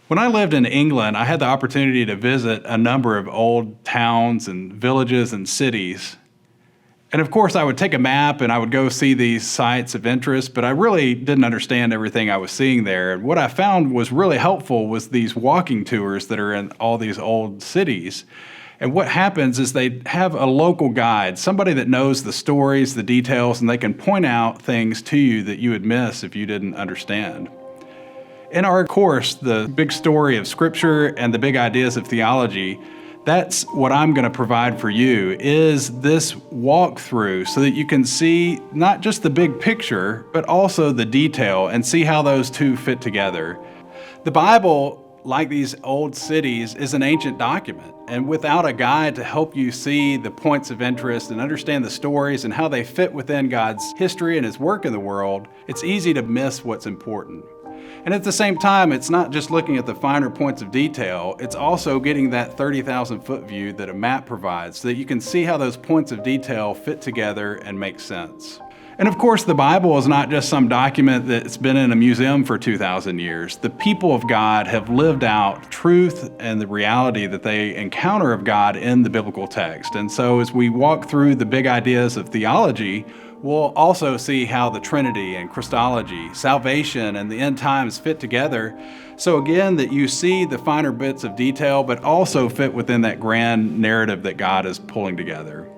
When I lived in England, I had the opportunity to visit a number of old towns and villages and cities. And of course, I would take a map and I would go see these sites of interest, but I really didn't understand everything I was seeing there. And what I found was really helpful was these walking tours that are in all these old cities. And what happens is they have a local guide, somebody that knows the stories, the details, and they can point out things to you that you would miss if you didn't understand. In our course, the big story of Scripture and the big ideas of theology, that's what I'm going to provide for you, is this walkthrough so that you can see not just the big picture, but also the detail and see how those two fit together. The Bible, like these old cities, is an ancient document, and without a guide to help you see the points of interest and understand the stories and how they fit within God's history and His work in the world, it's easy to miss what's important. And at the same time, it's not just looking at the finer points of detail, it's also getting that 30,000-foot view that a map provides so that you can see how those points of detail fit together and make sense. And of course, the Bible is not just some document that's been in a museum for 2,000 years. The people of God have lived out truth and the reality that they encounter of God in the biblical text. And so as we walk through the big ideas of theology, we'll also see how the Trinity and Christology, salvation, and the end times fit together. So again, that you see the finer bits of detail, but also fit within that grand narrative that God is pulling together.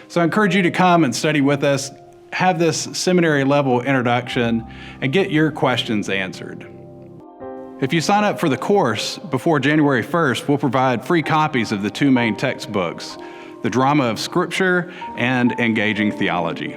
So I encourage you to come and study with us, have this seminary level introduction, and get your questions answered. If you sign up for the course before January 1st, we'll provide free copies of the two main textbooks, The Drama of Scripture and Engaging Theology.